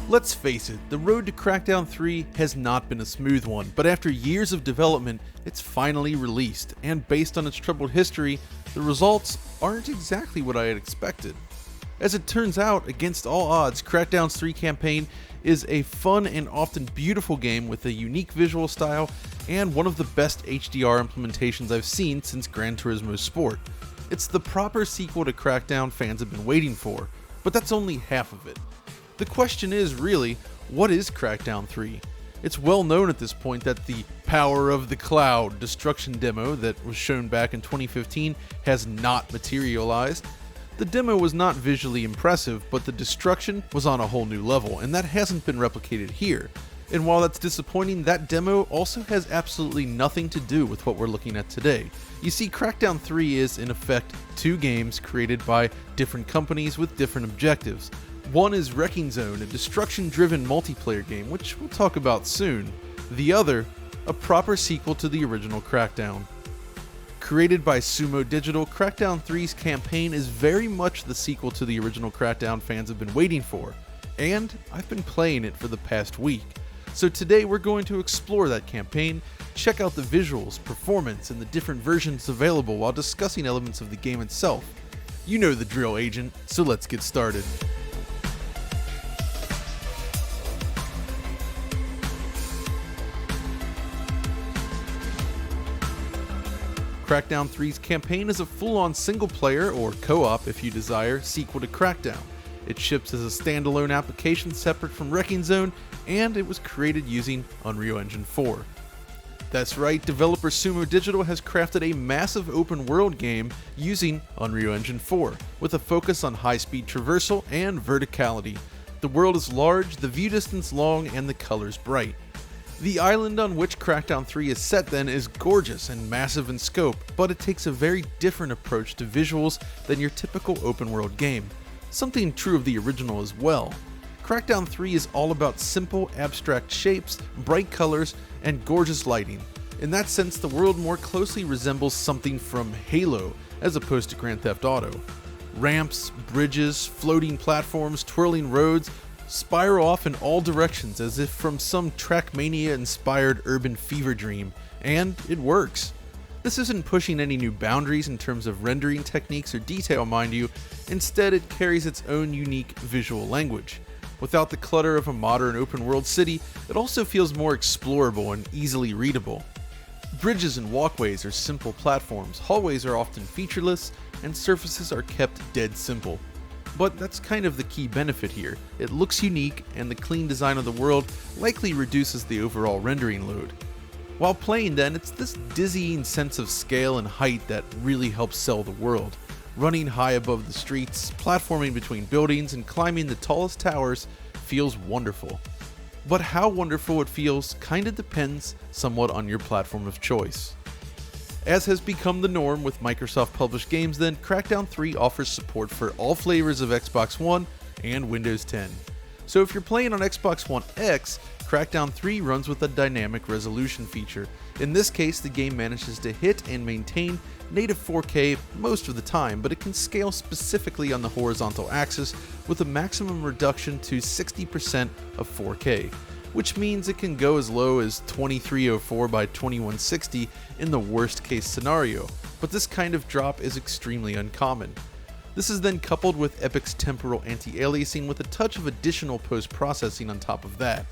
Let's face it, the road to Crackdown 3 has not been a smooth one, but after years of development, it's finally released, and based on its troubled history, the results aren't exactly what I had expected. As it turns out, against all odds, Crackdown's 3 campaign is a fun and often beautiful game with a unique visual style and one of the best HDR implementations I've seen since Gran Turismo Sport. It's the proper sequel to Crackdown fans have been waiting for, but that's only half of it. The question is really, what is Crackdown 3? It's well known at this point that the Power of the Cloud destruction demo that was shown back in 2015 has not materialized. The demo was not visually impressive, but the destruction was on a whole new level, and that hasn't been replicated here. And while that's disappointing, that demo also has absolutely nothing to do with what we're looking at today. You see, Crackdown 3 is, in effect, 2 games created by different companies with different objectives. One is Wrecking Zone, a destruction-driven multiplayer game, which we'll talk about soon. The other, a proper sequel to the original Crackdown. Created by Sumo Digital, Crackdown 3's campaign is very much the sequel to the original Crackdown fans have been waiting for, and I've been playing it for the past week. So today we're going to explore that campaign, check out the visuals, performance, and the different versions available while discussing elements of the game itself. You know the drill, Agent, so let's get started. Crackdown 3's campaign is a full-on single-player, or co-op if you desire, sequel to Crackdown. It ships as a standalone application separate from Wrecking Zone, and it was created using Unreal Engine 4. That's right, developer Sumo Digital has crafted a massive open-world game using Unreal Engine 4, with a focus on high-speed traversal and verticality. The world is large, the view distance long, and the colors bright. The island on which Crackdown 3 is set then is gorgeous and massive in scope, but it takes a very different approach to visuals than your typical open world game. Something true of the original as well. Crackdown 3 is all about simple, abstract shapes, bright colors, and gorgeous lighting. In that sense, the world more closely resembles something from Halo, as opposed to Grand Theft Auto. Ramps, bridges, floating platforms, twirling roads, spiral off in all directions as if from some Trackmania-inspired urban fever dream, and it works. This isn't pushing any new boundaries in terms of rendering techniques or detail, mind you. Instead, it carries its own unique visual language. Without the clutter of a modern open-world city, it also feels more explorable and easily readable. Bridges and walkways are simple platforms, hallways are often featureless, and surfaces are kept dead simple. But that's kind of the key benefit here. It looks unique, and the clean design of the world likely reduces the overall rendering load. While playing then, it's this dizzying sense of scale and height that really helps sell the world. Running high above the streets, platforming between buildings, and climbing the tallest towers feels wonderful. But how wonderful it feels kinda depends somewhat on your platform of choice. As has become the norm with Microsoft-published games then, Crackdown 3 offers support for all flavors of Xbox One and Windows 10. So if you're playing on Xbox One X, Crackdown 3 runs with a dynamic resolution feature. In this case, the game manages to hit and maintain native 4K most of the time, but it can scale specifically on the horizontal axis with a maximum reduction to 60% of 4K. Which means it can go as low as 2304 by 2160 in the worst case scenario, but this kind of drop is extremely uncommon. This is then coupled with Epic's temporal anti-aliasing with a touch of additional post-processing on top of that.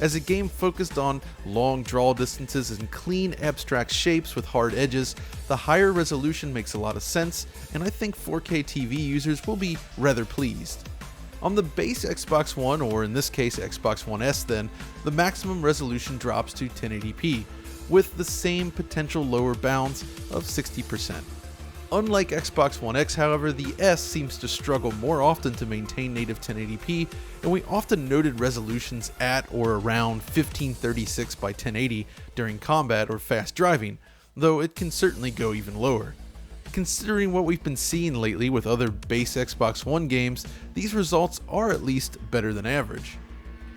As a game focused on long draw distances and clean abstract shapes with hard edges, the higher resolution makes a lot of sense, and I think 4K TV users will be rather pleased. On the base Xbox One, or in this case Xbox One S then, the maximum resolution drops to 1080p, with the same potential lower bounds of 60%. Unlike Xbox One X, however, the S seems to struggle more often to maintain native 1080p, and we often noted resolutions at or around 1536 by 1080 during combat or fast driving, though it can certainly go even lower. Considering what we've been seeing lately with other base Xbox One games, these results are at least better than average.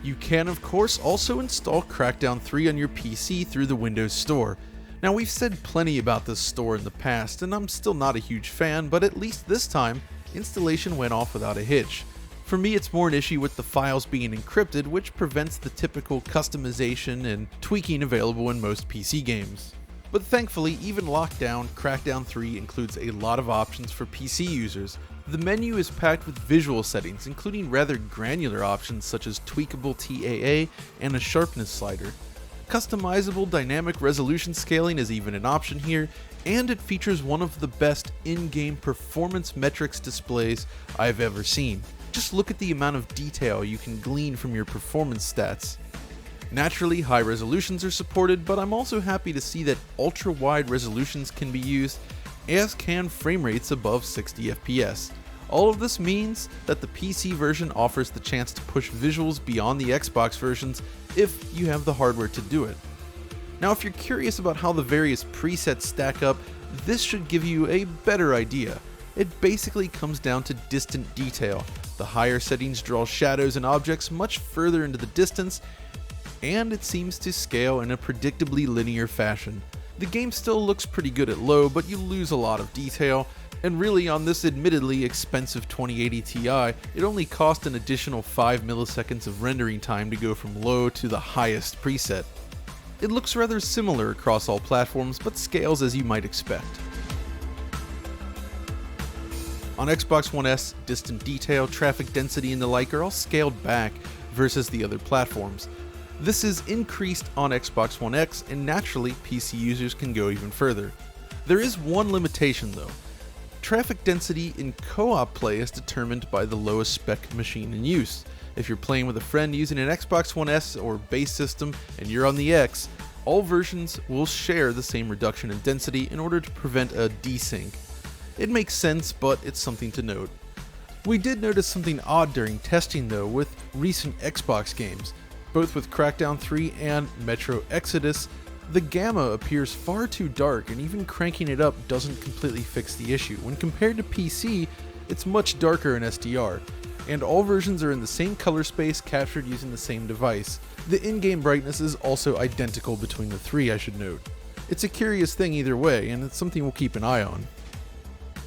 You can of course also install Crackdown 3 on your PC through the Windows Store. Now we've said plenty about this store in the past and I'm still not a huge fan, but at least this time, installation went off without a hitch. For me, it's more an issue with the files being encrypted, which prevents the typical customization and tweaking available in most PC games. But thankfully, even locked down, Crackdown 3 includes a lot of options for PC users. The menu is packed with visual settings, including rather granular options such as tweakable TAA and a sharpness slider. Customizable dynamic resolution scaling is even an option here, and it features one of the best in-game performance metrics displays I've ever seen. Just look at the amount of detail you can glean from your performance stats. Naturally, high resolutions are supported, but I'm also happy to see that ultra-wide resolutions can be used, as can frame rates above 60 FPS. All of this means that the PC version offers the chance to push visuals beyond the Xbox versions if you have the hardware to do it. Now, if you're curious about how the various presets stack up, this should give you a better idea. It basically comes down to distant detail. The higher settings draw shadows and objects much further into the distance, and it seems to scale in a predictably linear fashion. The game still looks pretty good at low, but you lose a lot of detail, and really on this admittedly expensive 2080 Ti, it only cost an additional 5 milliseconds of rendering time to go from low to the highest preset. It looks rather similar across all platforms, but scales as you might expect. On Xbox One S, distant detail, traffic density, and the like are all scaled back versus the other platforms. This is increased on Xbox One X, and naturally, PC users can go even further. There is one limitation though. Traffic density in co-op play is determined by the lowest spec machine in use. If you're playing with a friend using an Xbox One S or base system and you're on the X, all versions will share the same reduction in density in order to prevent a desync. It makes sense, but it's something to note. We did notice something odd during testing though with recent Xbox games. Both with Crackdown 3 and Metro Exodus, the gamma appears far too dark, and even cranking it up doesn't completely fix the issue. When compared to PC, it's much darker in SDR, and all versions are in the same color space captured using the same device. The in-game brightness is also identical between the three, I should note. It's a curious thing either way, and it's something we'll keep an eye on.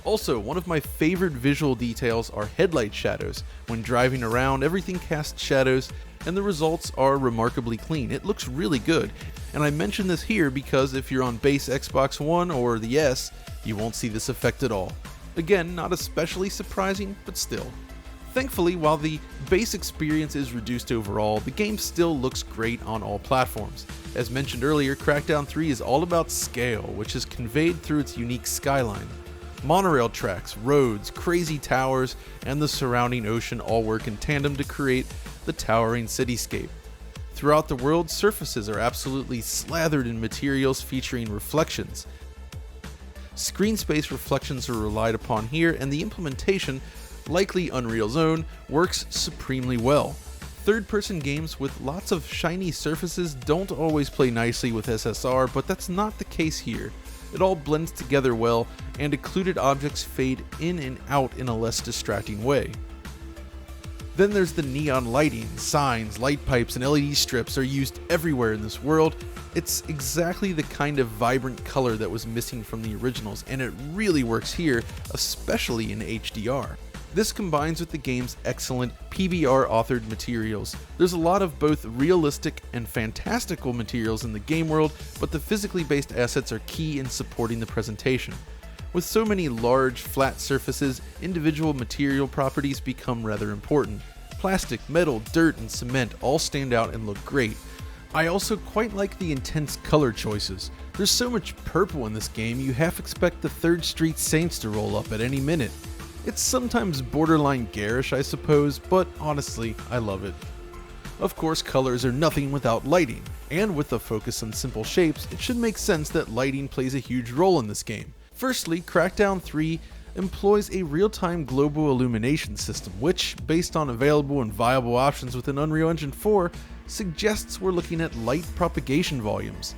Also, one of my favorite visual details are headlight shadows. When driving around, everything casts shadows, and the results are remarkably clean. It looks really good, and I mention this here because if you're on base Xbox One or the S, you won't see this effect at all. Again, not especially surprising, but still. Thankfully, while the base experience is reduced overall, the game still looks great on all platforms. As mentioned earlier, Crackdown 3 is all about scale, which is conveyed through its unique skyline. Monorail tracks, roads, crazy towers, and the surrounding ocean all work in tandem to create the towering cityscape. Throughout the world, surfaces are absolutely slathered in materials featuring reflections. Screen space reflections are relied upon here, and the implementation, likely Unreal Zone, works supremely well. Third-person games with lots of shiny surfaces don't always play nicely with SSR, but that's not the case here. It all blends together well, and occluded objects fade in and out in a less distracting way. Then there's the neon lighting. Signs, light pipes, and LED strips are used everywhere in this world. It's exactly the kind of vibrant color that was missing from the originals, and it really works here, especially in HDR. This combines with the game's excellent PBR authored materials. There's a lot of both realistic and fantastical materials in the game world, but the physically based assets are key in supporting the presentation. With so many large, flat surfaces, individual material properties become rather important. Plastic, metal, dirt, and cement all stand out and look great. I also quite like the intense color choices. There's so much purple in this game, you half expect the 3rd Street Saints to roll up at any minute. It's sometimes borderline garish, I suppose, but honestly, I love it. Of course, colors are nothing without lighting, and with a focus on simple shapes, it should make sense that lighting plays a huge role in this game. Firstly, Crackdown 3 employs a real-time global illumination system, which, based on available and viable options within Unreal Engine 4, suggests we're looking at light propagation volumes.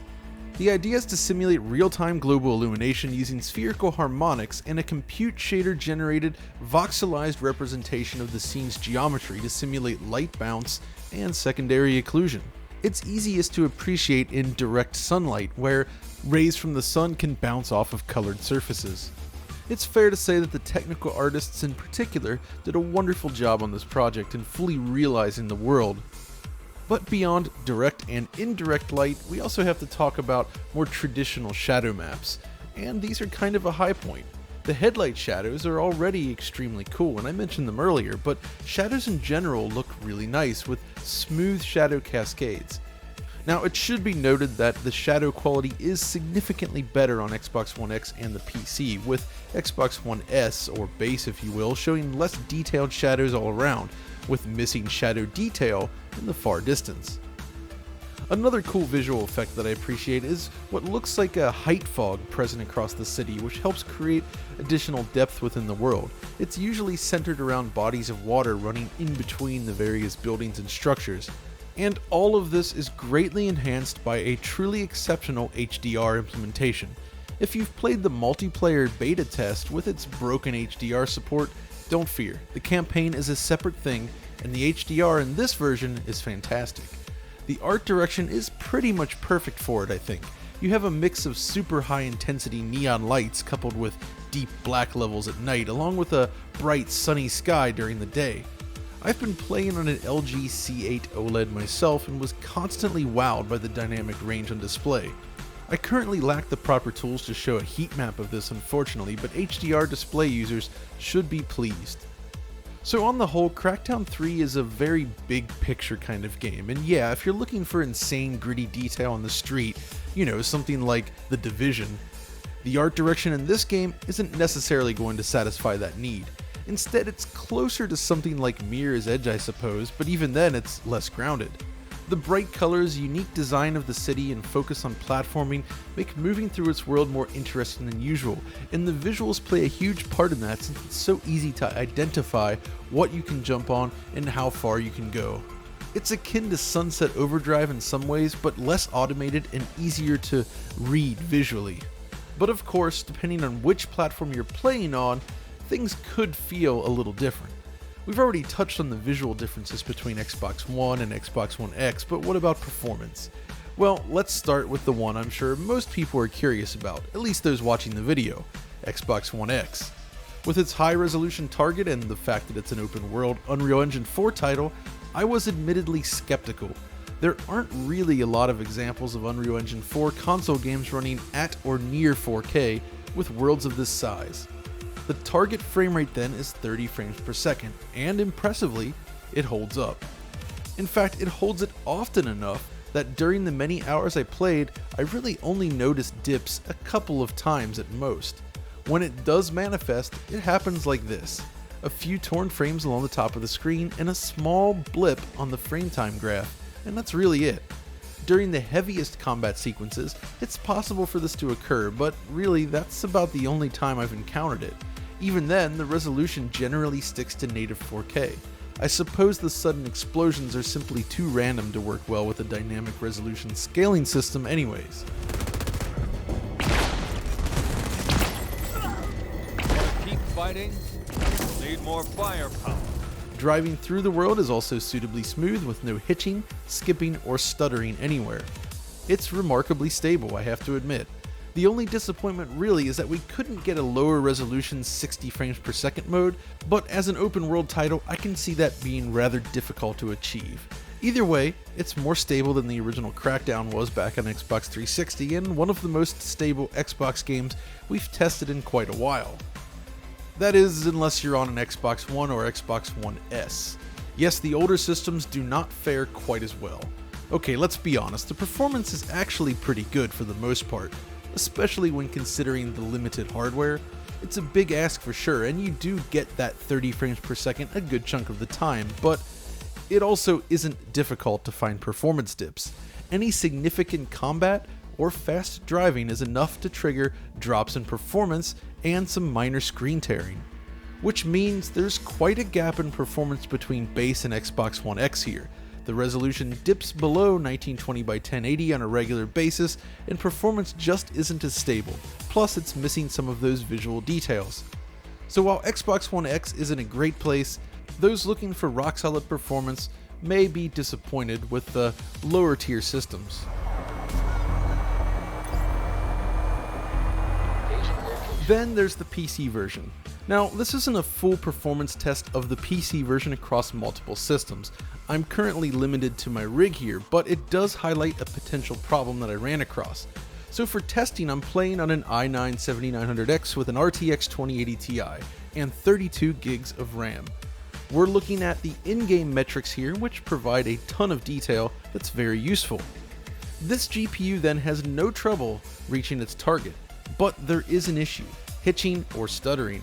The idea is to simulate real-time global illumination using spherical harmonics and a compute shader-generated voxelized representation of the scene's geometry to simulate light bounce and secondary occlusion. It's easiest to appreciate in direct sunlight, where rays from the sun can bounce off of colored surfaces. It's fair to say that the technical artists in particular did a wonderful job on this project in fully realizing the world. But beyond direct and indirect light, we also have to talk about more traditional shadow maps, and these are kind of a high point. The headlight shadows are already extremely cool, and I mentioned them earlier, but shadows in general look really nice with smooth shadow cascades. Now, it should be noted that the shadow quality is significantly better on Xbox One X and the PC, with Xbox One S, or base if you will, showing less detailed shadows all around, with missing shadow detail in the far distance. Another cool visual effect that I appreciate is what looks like a height fog present across the city, which helps create additional depth within the world. It's usually centered around bodies of water running in between the various buildings and structures. And all of this is greatly enhanced by a truly exceptional HDR implementation. If you've played the multiplayer beta test with its broken HDR support, don't fear, the campaign is a separate thing, and the HDR in this version is fantastic. The art direction is pretty much perfect for it, I think. You have a mix of super high intensity neon lights coupled with deep black levels at night, along with a bright sunny sky during the day. I've been playing on an LG C8 OLED myself and was constantly wowed by the dynamic range on display. I currently lack the proper tools to show a heat map of this unfortunately, but HDR display users should be pleased. So on the whole, Crackdown 3 is a very big picture kind of game, and yeah, if you're looking for insane gritty detail on the street, something like The Division, the art direction in this game isn't necessarily going to satisfy that need. Instead, it's closer to something like Mirror's Edge, I suppose, but even then it's less grounded. The bright colors, unique design of the city, and focus on platforming make moving through its world more interesting than usual, and the visuals play a huge part in that since it's so easy to identify what you can jump on and how far you can go. It's akin to Sunset Overdrive in some ways, but less automated and easier to read visually. But of course, depending on which platform you're playing on, things could feel a little different. We've already touched on the visual differences between Xbox One and Xbox One X, but what about performance? Well, let's start with the one I'm sure most people are curious about, at least those watching the video, Xbox One X. With its high-resolution target and the fact that it's an open-world Unreal Engine 4 title, I was admittedly skeptical. There aren't really a lot of examples of Unreal Engine 4 console games running at or near 4K with worlds of this size. The target frame rate then is 30 frames per second, and impressively, it holds up. In fact, it holds it often enough that during the many hours I played, I really only noticed dips a couple of times at most. When it does manifest, it happens like this: a few torn frames along the top of the screen and a small blip on the frame time graph, and that's really it. During the heaviest combat sequences, it's possible for this to occur, but really that's about the only time I've encountered it. Even then, the resolution generally sticks to native 4K. I suppose the sudden explosions are simply too random to work well with a dynamic resolution scaling system anyways. Keep fighting. Need more firepower. Driving through the world is also suitably smooth with no hitching, skipping, or stuttering anywhere. It's remarkably stable, I have to admit. The only disappointment really is that we couldn't get a lower resolution 60 frames per second mode, but as an open world title, I can see that being rather difficult to achieve. Either way, it's more stable than the original Crackdown was back on Xbox 360 and one of the most stable Xbox games we've tested in quite a while. That is, unless you're on an Xbox One or Xbox One S. Yes, the older systems do not fare quite as well. Okay, let's be honest, the performance is actually pretty good for the most part, especially when considering the limited hardware. It's a big ask for sure, and you do get that 30 frames per second a good chunk of the time, but it also isn't difficult to find performance dips. Any significant combat or fast driving is enough to trigger drops in performance and some minor screen tearing, which means there's quite a gap in performance between base and Xbox One X here. The resolution dips below 1920 by 1080 on a regular basis, and performance just isn't as stable, plus it's missing some of those visual details. So while Xbox One X is in a great place, those looking for rock-solid performance may be disappointed with the lower-tier systems. Then there's the PC version. Now, this isn't a full performance test of the PC version across multiple systems. I'm currently limited to my rig here, but it does highlight a potential problem that I ran across. So for testing, I'm playing on an i9-7900X with an RTX 2080 Ti and 32 gigs of RAM. We're looking at the in-game metrics here, which provide a ton of detail that's very useful. This GPU then has no trouble reaching its target, but there is an issue: hitching or stuttering.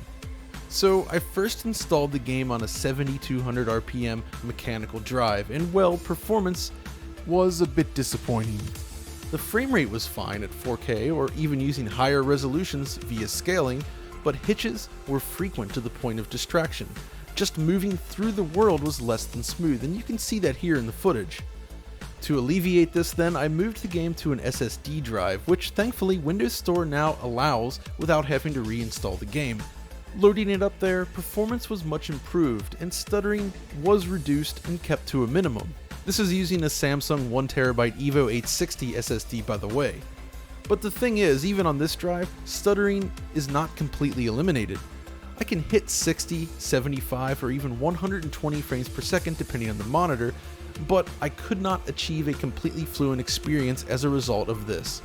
So I first installed the game on a 7200 RPM mechanical drive, and well, performance was a bit disappointing. The frame rate was fine at 4K or even using higher resolutions via scaling, but hitches were frequent to the point of distraction. Just moving through the world was less than smooth, and you can see that here in the footage. To alleviate this then, I moved the game to an SSD drive, which thankfully Windows Store now allows without having to reinstall the game. Loading it up there, performance was much improved, and stuttering was reduced and kept to a minimum. This is using a Samsung 1TB Evo 860 SSD, by the way. But the thing is, even on this drive, stuttering is not completely eliminated. I can hit 60, 75, or even 120 frames per second depending on the monitor, but I could not achieve a completely fluent experience as a result of this.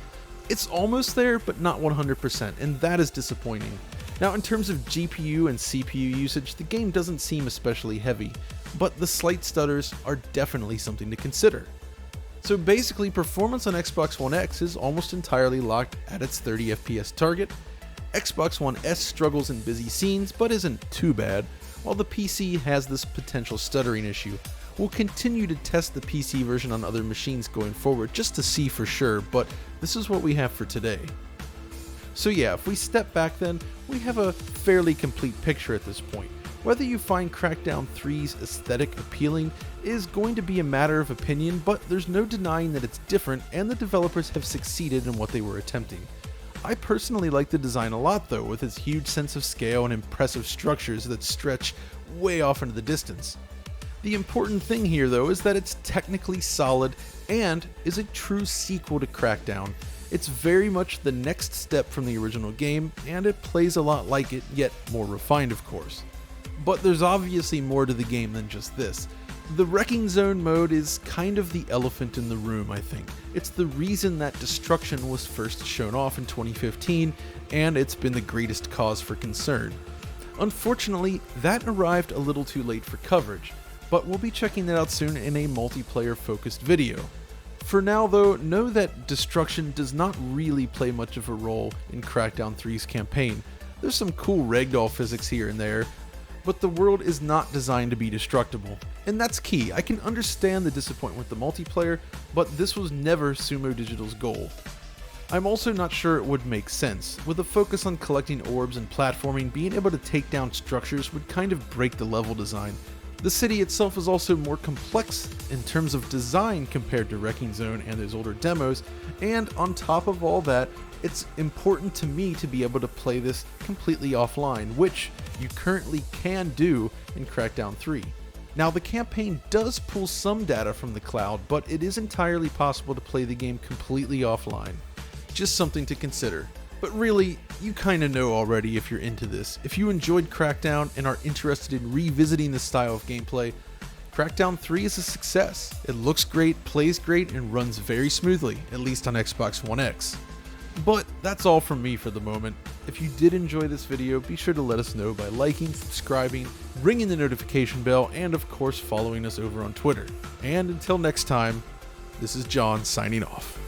It's almost there, but not 100%, and that is disappointing. Now, in terms of GPU and CPU usage, the game doesn't seem especially heavy, but the slight stutters are definitely something to consider. So basically, performance on Xbox One X is almost entirely locked at its 30 FPS target. Xbox One S struggles in busy scenes, but isn't too bad, while the PC has this potential stuttering issue. We'll continue to test the PC version on other machines going forward just to see for sure, but this is what we have for today. So yeah, if we step back then, we have a fairly complete picture at this point. Whether you find Crackdown 3's aesthetic appealing is going to be a matter of opinion, but there's no denying that it's different and the developers have succeeded in what they were attempting. I personally like the design a lot though, with its huge sense of scale and impressive structures that stretch way off into the distance. The important thing here though is that it's technically solid and is a true sequel to Crackdown. It's very much the next step from the original game, and it plays a lot like it, yet more refined of course. But there's obviously more to the game than just this. The Wrecking Zone mode is kind of the elephant in the room, I think. It's the reason that Destruction was first shown off in 2015, and it's been the greatest cause for concern. Unfortunately, that arrived a little too late for coverage, but we'll be checking that out soon in a multiplayer-focused video. For now though, know that Destruction does not really play much of a role in Crackdown 3's campaign. There's some cool ragdoll physics here and there, but the world is not designed to be destructible. And that's key. I can understand the disappointment with the multiplayer, but this was never Sumo Digital's goal. I'm also not sure it would make sense. With a focus on collecting orbs and platforming, being able to take down structures would kind of break the level design. The city itself is also more complex in terms of design compared to Wrecking Zone and those older demos, and on top of all that, it's important to me to be able to play this completely offline, which you currently can do in Crackdown 3. Now, the campaign does pull some data from the cloud, but it is entirely possible to play the game completely offline. Just something to consider. But really, you kinda know already if you're into this. If you enjoyed Crackdown and are interested in revisiting this style of gameplay, Crackdown 3 is a success. It looks great, plays great, and runs very smoothly, at least on Xbox One X. But that's all from me for the moment. If you did enjoy this video, be sure to let us know by liking, subscribing, ringing the notification bell, and of course following us over on Twitter. And until next time, this is John signing off.